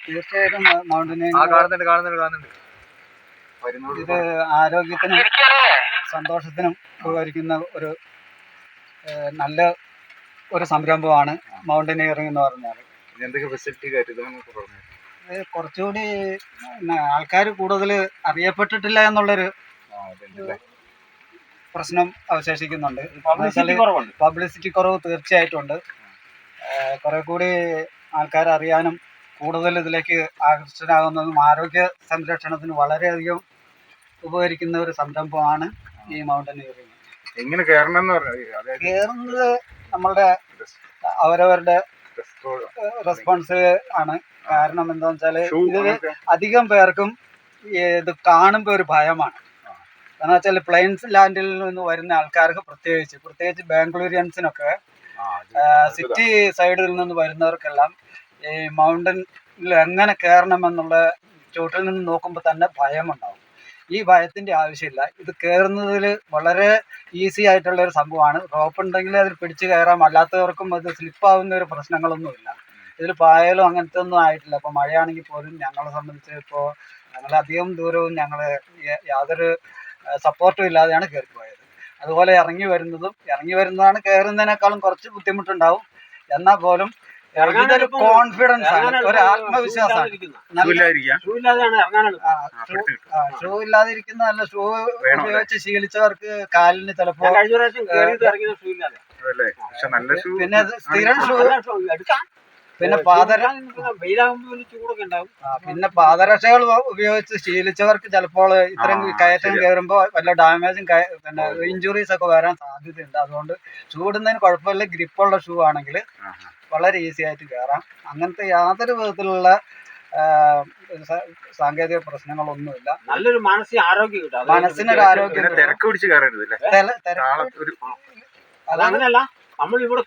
തീർച്ചയായിട്ടും മൗണ്ടനിയറിംഗ് ഇത് ആരോഗ്യത്തിനും സന്തോഷത്തിനും ഉപകരിക്കുന്ന ഒരു നല്ല ഒരു സംരംഭമാണ് മൗണ്ടനിയറിംഗ് എന്ന് പറഞ്ഞാൽ. എന്തൊക്കെ ഫെസിലിറ്റി കാര്യം കുറച്ചുകൂടി ആൾക്കാർ കൂടുതൽ അറിയപ്പെട്ടിട്ടില്ല എന്നുള്ളൊരു പ്രശ്നം അവശേഷിക്കുന്നുണ്ട്. പബ്ലിസിറ്റി കുറവ് തീർച്ചയായിട്ടും ഉണ്ട്. കുറെ കൂടി ആൾക്കാർ അറിയാനും കൂടുതൽ ഇതിലേക്ക് ആകർഷകരാകുന്നതും ആരോഗ്യ സംരക്ഷണത്തിന് വളരെയധികം ഉപകരിക്കുന്ന ഒരു സംരംഭമാണ് ഈ മൗണ്ടനിയറിംഗ്. എങ്ങനെ കയറുന്നത് നമ്മളുടെ അവരവരുടെ റെസ്പോൺസ് ആണ്. കാരണം എന്താണെന്ന് വെച്ചാൽ ഇതിൽ അധികം പേർക്കും ഇത് കാണുമ്പോൾ ഒരു ഭയമാണ്. കാരണം വെച്ചാൽ പ്ലെയിൻസ് ലാൻഡിൽ നിന്ന് വരുന്ന ആൾക്കാർക്ക് പ്രത്യേകിച്ച് ബാംഗ്ലൂരിയൻസിനൊക്കെ സിറ്റി സൈഡിൽ നിന്ന് വരുന്നവർക്കെല്ലാം ഈ മൗണ്ടനിൽ എങ്ങനെ കയറണമെന്നുള്ള ചുവട്ടിൽ നിന്ന് നോക്കുമ്പോൾ തന്നെ ഭയമുണ്ടാവും. ഈ ഭയത്തിൻ്റെ ആവശ്യമില്ല. ഇത് കയറുന്നതിൽ വളരെ ഈസി ആയിട്ടുള്ള ഒരു സംഭവമാണ്. റോപ്പ് ഉണ്ടെങ്കിൽ അതിൽ പിടിച്ച് കയറാം. അല്ലാത്തവർക്കും അത് സ്ലിപ്പാവുന്ന ഒരു പ്രശ്നങ്ങളൊന്നുമില്ല. ഇതിൽ പായലും അങ്ങനത്തെ ഒന്നും ആയിട്ടില്ല. ഇപ്പോൾ മഴയാണെങ്കിൽ പോലും ഞങ്ങളെ സംബന്ധിച്ച് ഇപ്പോൾ ഞങ്ങൾ അധികം ദൂരവും ഞങ്ങൾ യാതൊരു സപ്പോർട്ടും ഇല്ലാതെയാണ് കയറിപ്പോയത്. അതുപോലെ ഇറങ്ങി വരുന്നതാണ് കയറുന്നതിനേക്കാളും കുറച്ച് ബുദ്ധിമുട്ടുണ്ടാവും. എന്നാൽ പോലും ഇതൊരു കോൺഫിഡൻസ് ആണ്, ഒരു ആത്മവിശ്വാസമാണ്. ഷൂ ഇല്ലാതിരിക്കുന്നതല്ല, ഷൂ ഉപയോഗിച്ച് ശീലിച്ചവർക്ക് കാലിന് ചിലപ്പോ പിന്നെ സ്ഥിരം ഷൂ പിന്നെ പാദരക്ഷകൾ ഉപയോഗിച്ച് ശീലിച്ചവർക്ക് ചിലപ്പോൾ ഇത്തരം കയറ്റം കയറുമ്പോൾ വല്ല ഡാമേജും പിന്നെ ഇഞ്ചുറീസ് ഒക്കെ വരാൻ സാധ്യതയുണ്ട്. അതുകൊണ്ട് ഷൂ ഇടുന്നതിന് കുഴപ്പമില്ല. ഗ്രിപ്പുള്ള ഷൂ ആണെങ്കിൽ വളരെ ഈസി ആയിട്ട് കയറാം. അങ്ങനത്തെ യാതൊരു വിധത്തിലുള്ള സാങ്കേതിക പ്രശ്നങ്ങളൊന്നുമില്ല. നല്ലൊരു മനസ്സിനൊരു ആരോഗ്യം. അതങ്ങനെയല്ല, നമ്മളിവിടെ